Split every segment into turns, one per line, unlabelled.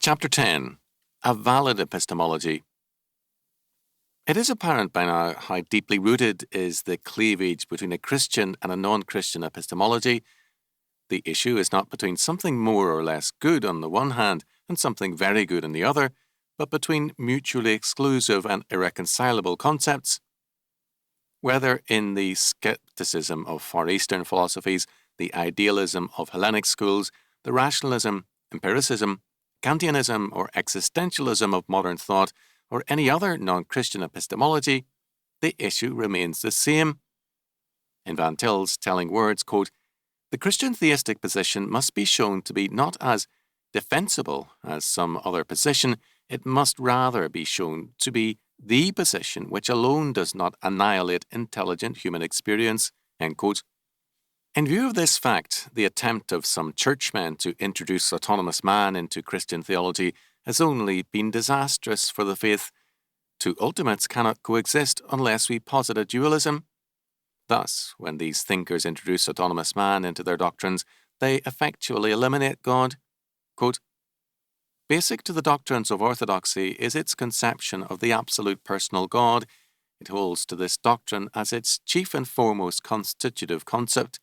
Chapter 10. A Valid Epistemology. It is apparent by now how deeply rooted is the cleavage between a Christian and a non-Christian epistemology. The issue is not between something more or less good on the one hand and something very good on the other, but between mutually exclusive and irreconcilable concepts. Whether in the skepticism of Far Eastern philosophies, the idealism of Hellenic schools, the rationalism, empiricism, Kantianism or existentialism of modern thought, or any other non-Christian epistemology, the issue remains the same. In Van Til's telling words, quote, "The Christian theistic position must be shown to be not as defensible as some other position, it must rather be shown to be the position which alone does not annihilate intelligent human experience," end quote. In view of this fact, the attempt of some churchmen to introduce autonomous man into Christian theology has only been disastrous for the faith. Two ultimates cannot coexist unless we posit a dualism. Thus, when these thinkers introduce autonomous man into their doctrines, they effectually eliminate God. Quote, "Basic to the doctrines of orthodoxy is its conception of the absolute personal God. It holds to this doctrine as its chief and foremost constitutive concept.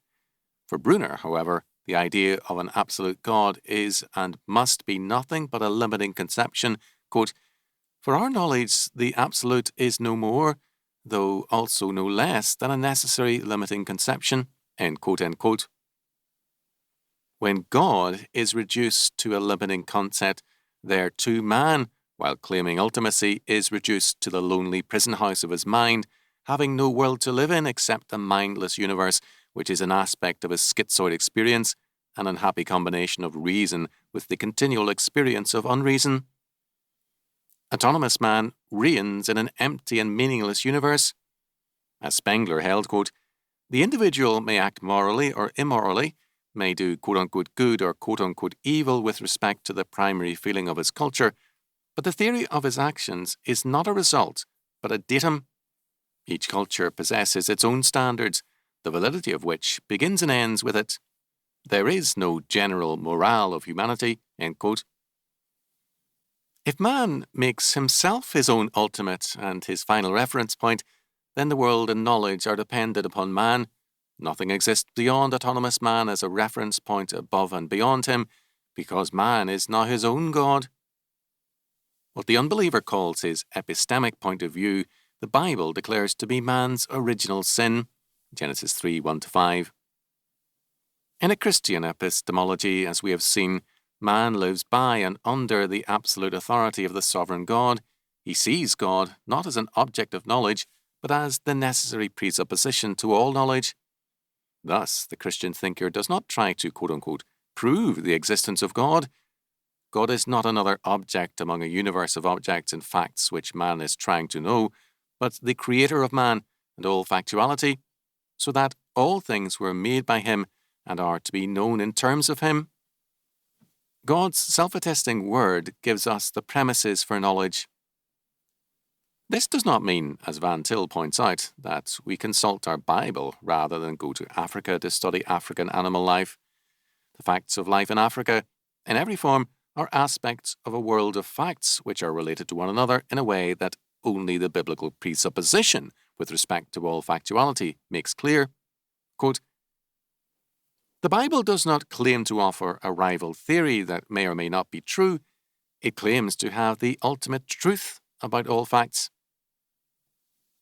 For Brunner, however, the idea of an absolute God is and must be nothing but a limiting conception. Quote, For our knowledge, the absolute is no more, though also no less, than a necessary limiting conception." End quote, end quote. When God is reduced to a limiting concept, there too man, while claiming ultimacy, is reduced to the lonely prison house of his mind, having no world to live in except a mindless universe, which is an aspect of his schizoid experience, an unhappy combination of reason with the continual experience of unreason. Autonomous man reigns in an empty and meaningless universe. As Spengler held, quote, "The individual may act morally or immorally, may do quote-unquote good or quote-unquote evil with respect to the primary feeling of his culture, but the theory of his actions is not a result, but a datum. Each culture possesses its own standards, the validity of which begins and ends with it. There is no general morale of humanity," end quote. If man makes himself his own ultimate and his final reference point, then the world and knowledge are dependent upon man. Nothing exists beyond autonomous man as a reference point above and beyond him, because man is not his own God. What the unbeliever calls his epistemic point of view, the Bible declares to be man's original sin. Genesis 3, 1-5. In a Christian epistemology, as we have seen, man lives by and under the absolute authority of the sovereign God. He sees God not as an object of knowledge, but as the necessary presupposition to all knowledge. Thus, the Christian thinker does not try to, quote-unquote, prove the existence of God. God is not another object among a universe of objects and facts which man is trying to know, but the creator of man and all factuality, so that all things were made by him and are to be known in terms of him. God's self-attesting word gives us the premises for knowledge. This does not mean, as Van Til points out, that we consult our Bible rather than go to Africa to study African animal life. The facts of life in Africa, in every form, are aspects of a world of facts which are related to one another in a way that only the biblical presupposition with respect to all factuality makes clear. Quote, "The Bible does not claim to offer a rival theory that may or may not be true. It claims to have the ultimate truth about all facts.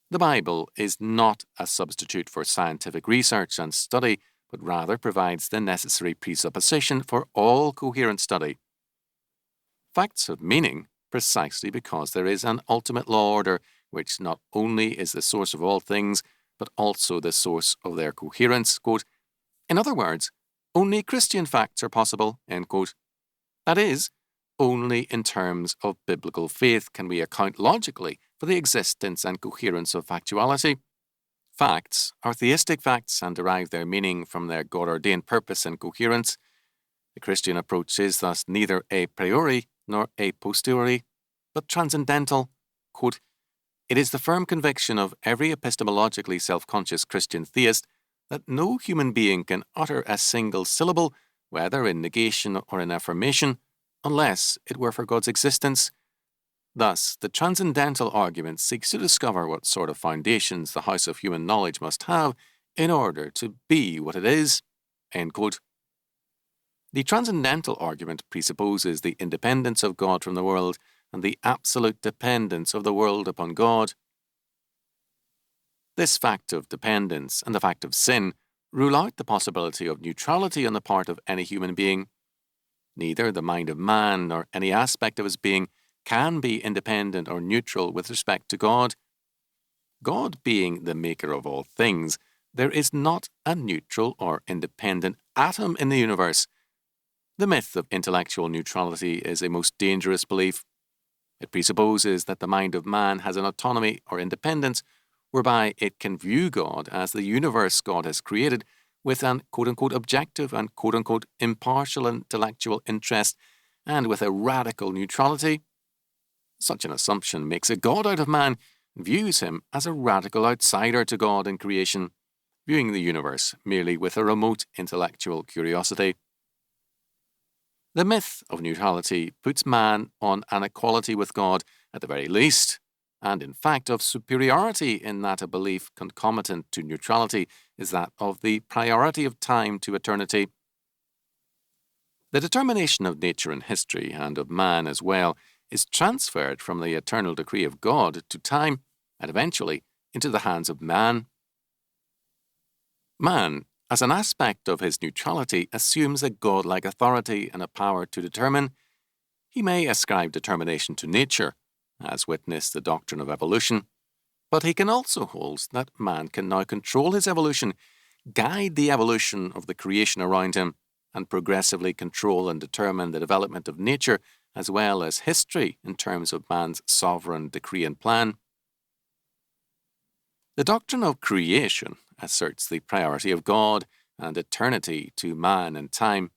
The Bible is not a substitute for scientific research and study, but rather provides the necessary presupposition for all coherent study. Facts have meaning precisely because there is an ultimate law order which not only is the source of all things, but also the source of their coherence." Quote, "In other words, only Christian facts are possible," end quote. That is, only in terms of biblical faith can we account logically for the existence and coherence of factuality. Facts are theistic facts and derive their meaning from their God-ordained purpose and coherence. The Christian approach is thus neither a priori nor a posteriori, but transcendental. Quote, "It is the firm conviction of every epistemologically self-conscious Christian theist that no human being can utter a single syllable, whether in negation or in affirmation, unless it were for God's existence. Thus, the transcendental argument seeks to discover what sort of foundations the house of human knowledge must have in order to be what it is. End quote. The transcendental argument presupposes the independence of God from the world and the absolute dependence of the world upon God. This fact of dependence and the fact of sin rule out the possibility of neutrality on the part of any human being. Neither the mind of man nor any aspect of his being can be independent or neutral with respect to God. God being the maker of all things, there is not a neutral or independent atom in the universe. The myth of intellectual neutrality is a most dangerous belief. It presupposes that the mind of man has an autonomy or independence whereby it can view God as the universe God has created with an quote-unquote objective and quote-unquote impartial intellectual interest and with a radical neutrality. Such an assumption makes a God out of man and views him as a radical outsider to God in creation, viewing the universe merely with a remote intellectual curiosity. The myth of neutrality puts man on an equality with God at the very least, and in fact of superiority in that a belief concomitant to neutrality is that of the priority of time to eternity. The determination of nature and history, and of man as well, is transferred from the eternal decree of God to time, and eventually into the hands of man. Man, as an aspect of his neutrality, assumes a godlike authority and a power to determine. He may ascribe determination to nature, as witness the doctrine of evolution, but he can also hold that man can now control his evolution, guide the evolution of the creation around him, and progressively control and determine the development of nature as well as history in terms of man's sovereign decree and plan. The doctrine of creation asserts the priority of God and eternity to man and time.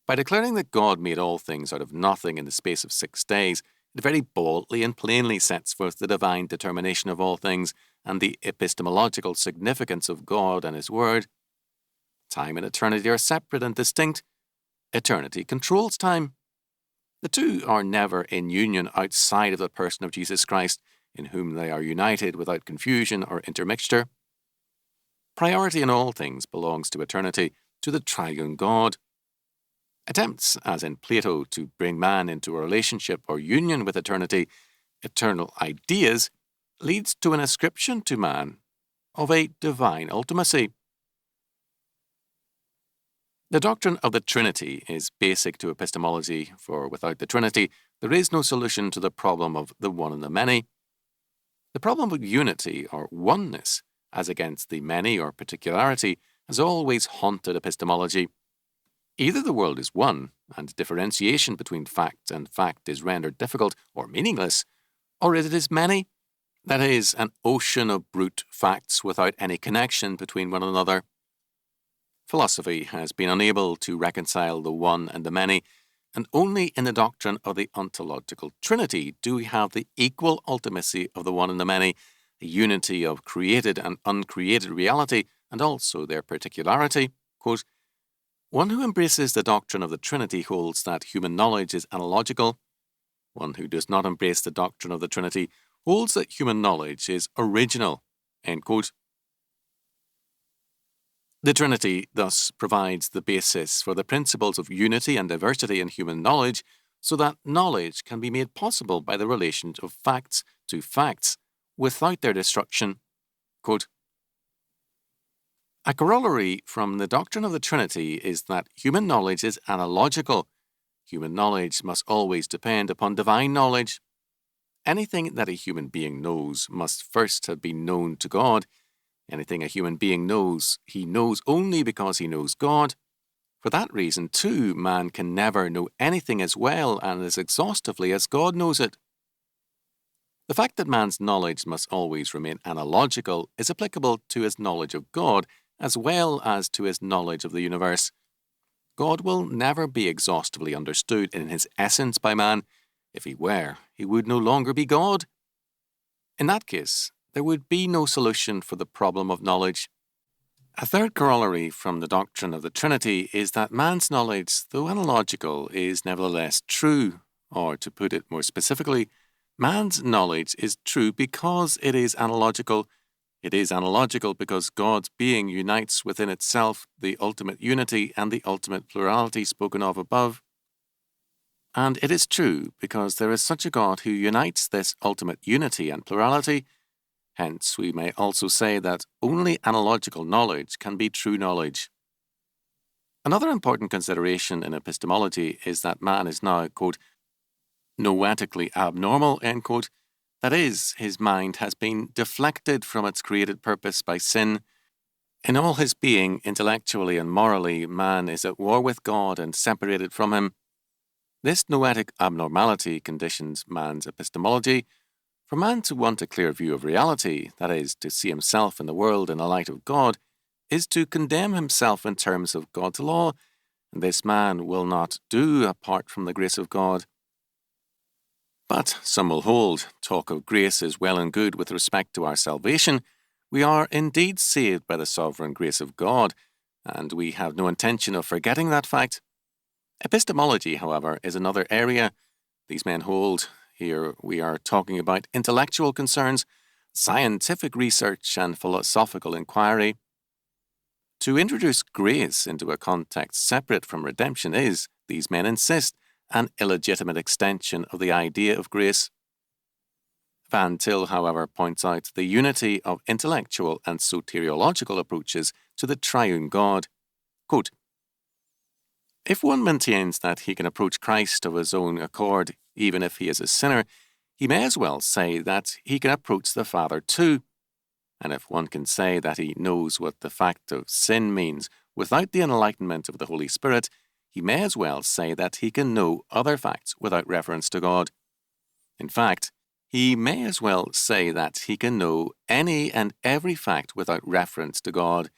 By declaring that God made all things out of nothing in the space of 6 days, it very boldly and plainly sets forth the divine determination of all things and the epistemological significance of God and His Word. Time and eternity are separate and distinct. Eternity controls time. The two are never in union outside of the person of Jesus Christ, in whom they are united without confusion or intermixture. Priority in all things belongs to eternity, to the triune God. Attempts, as in Plato, to bring man into a relationship or union with eternity, eternal ideas, leads to an ascription to man of a divine ultimacy. The doctrine of the Trinity is basic to epistemology, for without the Trinity, there is no solution to the problem of the one and the many. The problem of unity or oneness, as against the many or particularity, has always haunted epistemology. Either the world is one, and differentiation between fact and fact is rendered difficult or meaningless, or it is many, that is, an ocean of brute facts without any connection between one another. Philosophy has been unable to reconcile the one and the many, and only in the doctrine of the ontological Trinity do we have the equal ultimacy of the one and the many, the unity of created and uncreated reality, and also their particularity. Quote, one who embraces the doctrine of the Trinity holds that human knowledge is analogical. One who does not embrace the doctrine of the Trinity holds that human knowledge is original. End quote. The Trinity thus provides the basis for the principles of unity and diversity in human knowledge, so that knowledge can be made possible by the relation of facts to facts without their destruction. Quote, a corollary from the doctrine of the Trinity is that human knowledge is analogical. Human knowledge must always depend upon divine knowledge. Anything that a human being knows must first have been known to God. Anything a human being knows, he knows only because he knows God. For that reason, too, man can never know anything as well and as exhaustively as God knows it. The fact that man's knowledge must always remain analogical is applicable to his knowledge of God as well as to his knowledge of the universe. God will never be exhaustively understood in his essence by man. If he were, he would no longer be God. In that case, there would be no solution for the problem of knowledge. A third corollary from the doctrine of the Trinity is that man's knowledge, though analogical, is nevertheless true, or to put it more specifically, man's knowledge is true because it is analogical. It is analogical because God's being unites within itself the ultimate unity and the ultimate plurality spoken of above. And it is true because there is such a God who unites this ultimate unity and plurality. Hence, we may also say that only analogical knowledge can be true knowledge. Another important consideration in epistemology is that man is now, quote, noetically abnormal, end quote. That is, his mind has been deflected from its created purpose by sin. In all his being, intellectually and morally, man is at war with God and separated from him. This noetic abnormality conditions man's epistemology. For man to want a clear view of reality, that is, to see himself in the world in the light of God, is to condemn himself in terms of God's law, and this man will not do apart from the grace of God. But some will hold, talk of grace is well and good with respect to our salvation. We are indeed saved by the sovereign grace of God, and we have no intention of forgetting that fact. Epistemology, however, is another area these men hold. Here we are talking about intellectual concerns, scientific research, and philosophical inquiry. To introduce grace into a context separate from redemption is, these men insist, an illegitimate extension of the idea of grace. Van Til, however, points out the unity of intellectual and soteriological approaches to the triune God. Quote, if one maintains that he can approach Christ of his own accord, even if he is a sinner, he may as well say that he can approach the Father too. And if one can say that he knows what the fact of sin means without the enlightenment of the Holy Spirit, he may as well say that he can know other facts without reference to God. In fact, he may as well say that he can know any and every fact without reference to God.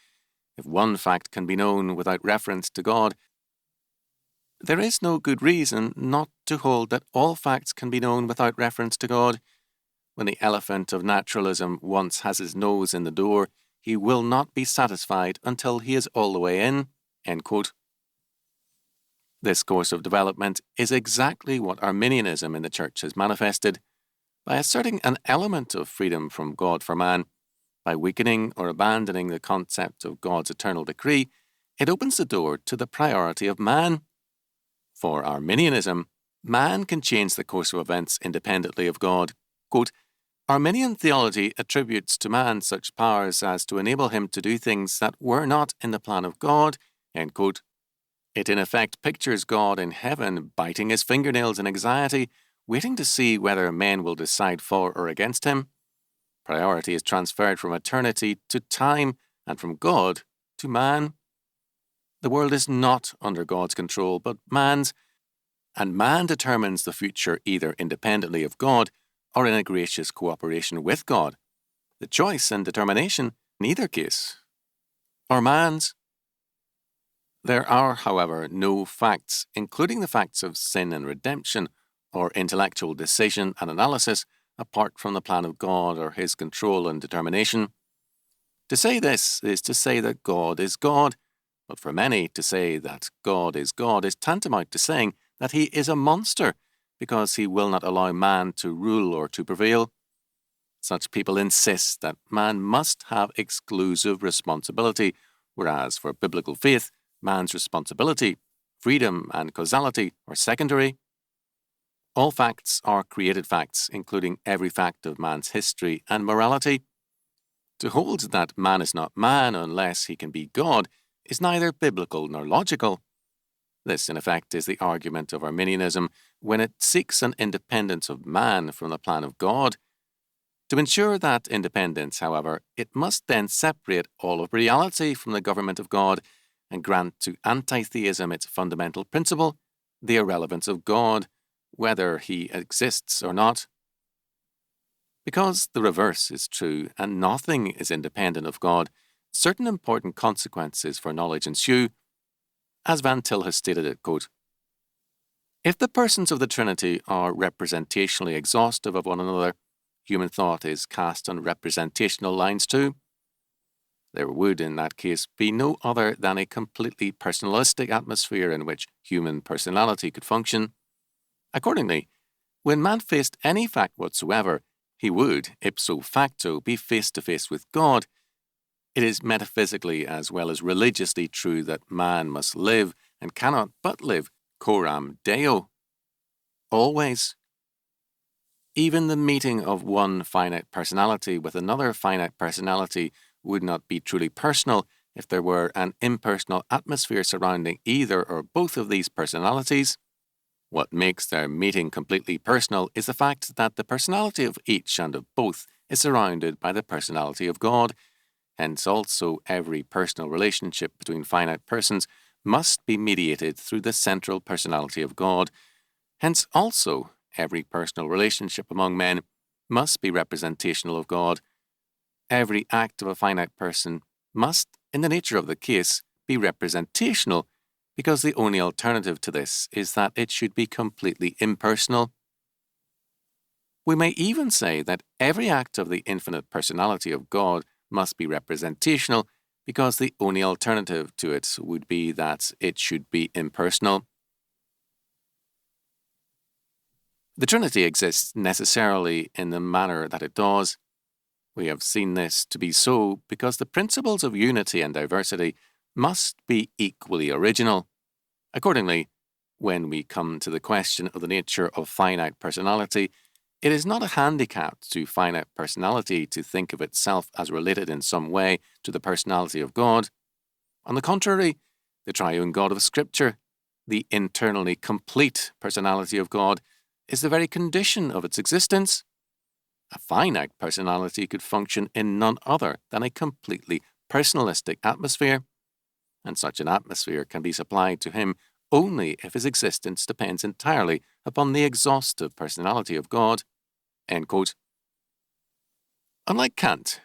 If one fact can be known without reference to God, there is no good reason not to hold that all facts can be known without reference to God. When the elephant of naturalism once has his nose in the door, he will not be satisfied until he is all the way in. End quote. This course of development is exactly what Arminianism in the Church has manifested. By asserting an element of freedom from God for man, by weakening or abandoning the concept of God's eternal decree, it opens the door to the priority of man. For Arminianism, man can change the course of events independently of God. Quote, Arminian theology attributes to man such powers as to enable him to do things that were not in the plan of God. End quote. It in effect pictures God in heaven biting his fingernails in anxiety, waiting to see whether men will decide for or against him. Priority is transferred from eternity to time and from God to man. The world is not under God's control, but man's, and man determines the future either independently of God or in a gracious cooperation with God. The choice and determination, in either case, are man's. There are, however, no facts, including the facts of sin and redemption, or intellectual decision and analysis, apart from the plan of God or his control and determination. To say this is to say that God is God, but for many to say that God is tantamount to saying that he is a monster because he will not allow man to rule or to prevail. Such people insist that man must have exclusive responsibility, whereas for biblical faith, man's responsibility, freedom, and causality are secondary. All facts are created facts, including every fact of man's history and morality. To hold that man is not man unless he can be God is neither biblical nor logical. This, in effect, is the argument of Arminianism when it seeks an independence of man from the plan of God. To ensure that independence, however, it must then separate all of reality from the government of God and grant to anti-theism its fundamental principle, the irrelevance of God, whether he exists or not. Because the reverse is true and nothing is independent of God, certain important consequences for knowledge ensue. As Van Til has stated it, quote, if the persons of the Trinity are representationally exhaustive of one another, human thought is cast on representational lines too. There would, in that case, be no other than a completely personalistic atmosphere in which human personality could function. Accordingly, when man faced any fact whatsoever, he would, ipso facto, be face to face with God. It is metaphysically as well as religiously true that man must live and cannot but live coram Deo. Always. Even the meeting of one finite personality with another finite personality would not be truly personal if there were an impersonal atmosphere surrounding either or both of these personalities. What makes their meeting completely personal is the fact that the personality of each and of both is surrounded by the personality of God. Hence also every personal relationship between finite persons must be mediated through the central personality of God. Hence also every personal relationship among men must be representational of God. Every act of a finite person must, in the nature of the case, be representational, because the only alternative to this is that it should be completely impersonal. We may even say that every act of the infinite personality of God must be representational, because the only alternative to it would be that it should be impersonal. The Trinity exists necessarily in the manner that it does. We have seen this to be so because the principles of unity and diversity must be equally original. Accordingly, when we come to the question of the nature of finite personality, it is not a handicap to finite personality to think of itself as related in some way to the personality of God. On the contrary, the triune God of Scripture, the internally complete personality of God, is the very condition of its existence. A finite personality could function in none other than a completely personalistic atmosphere, and such an atmosphere can be supplied to him only if his existence depends entirely upon the exhaustive personality of God. End quote. Unlike Kant,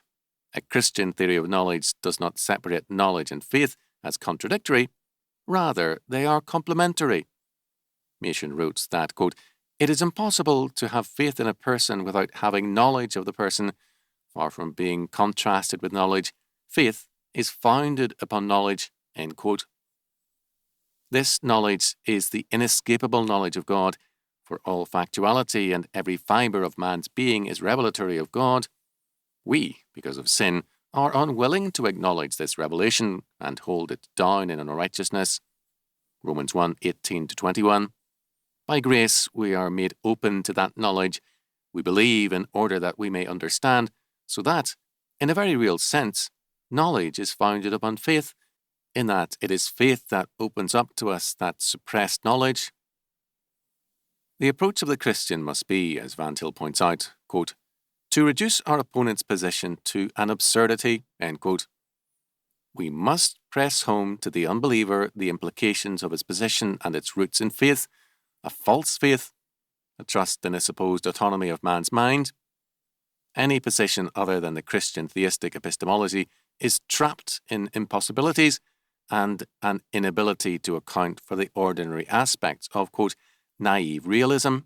a Christian theory of knowledge does not separate knowledge and faith as contradictory. Rather, they are complementary. Machen wrote that, quote, "It is impossible to have faith in a person without having knowledge of the person. Far from being contrasted with knowledge, faith is founded upon knowledge." End quote. This knowledge is the inescapable knowledge of God, for all factuality and every fibre of man's being is revelatory of God. We, because of sin, are unwilling to acknowledge this revelation and hold it down in unrighteousness. Romans 1:18-21. By grace we are made open to that knowledge. We believe in order that we may understand, so that, in a very real sense, knowledge is founded upon faith, in that it is faith that opens up to us that suppressed knowledge. The approach of the Christian must be, as Van Til points out, quote, "to reduce our opponent's position to an absurdity," end quote. We must press home to the unbeliever the implications of his position and its roots in faith, a false faith, a trust in a supposed autonomy of man's mind. Any position other than the Christian theistic epistemology is trapped in impossibilities and an inability to account for the ordinary aspects of, quote, naive realism.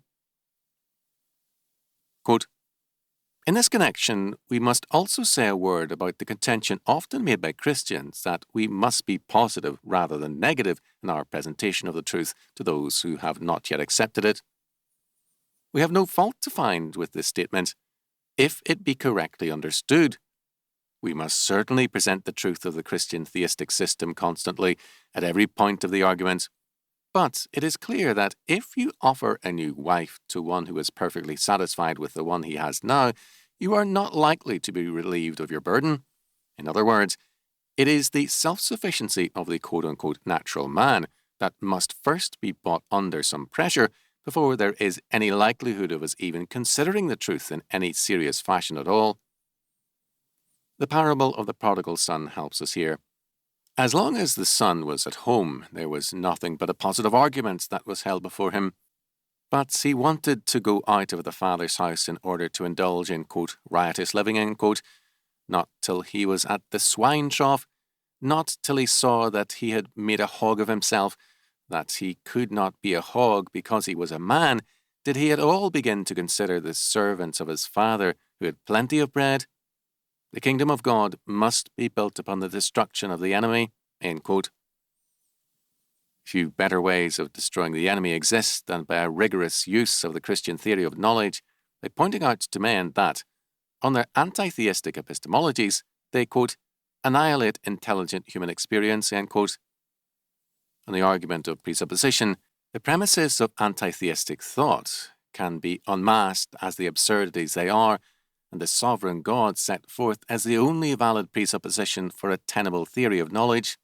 Quote, "In this connection, we must also say a word about the contention often made by Christians that we must be positive rather than negative in our presentation of the truth to those who have not yet accepted it. We have no fault to find with this statement, if it be correctly understood. We must certainly present the truth of the Christian theistic system constantly at every point of the argument. But it is clear that if you offer a new wife to one who is perfectly satisfied with the one he has now, you are not likely to be relieved of your burden. In other words, it is the self-sufficiency of the quote-unquote natural man that must first be brought under some pressure before there is any likelihood of us even considering the truth in any serious fashion at all. The parable of the prodigal son helps us here. As long as the son was at home, there was nothing but a positive argument that was held before him. But he wanted to go out of the father's house in order to indulge in, quote, riotous living, end quote, not till he was at the swine trough, not till he saw that he had made a hog of himself, that he could not be a hog because he was a man, did he at all begin to consider the servants of his father who had plenty of bread. The kingdom of God must be built upon the destruction of the enemy, end quote. Few better ways of destroying the enemy exist than by a rigorous use of the Christian theory of knowledge, by pointing out to men that, on their anti-theistic epistemologies, they, quote, annihilate intelligent human experience, end quote. On the argument of presupposition, the premises of anti-theistic thought can be unmasked as the absurdities they are, and the sovereign God set forth as the only valid presupposition for a tenable theory of knowledge,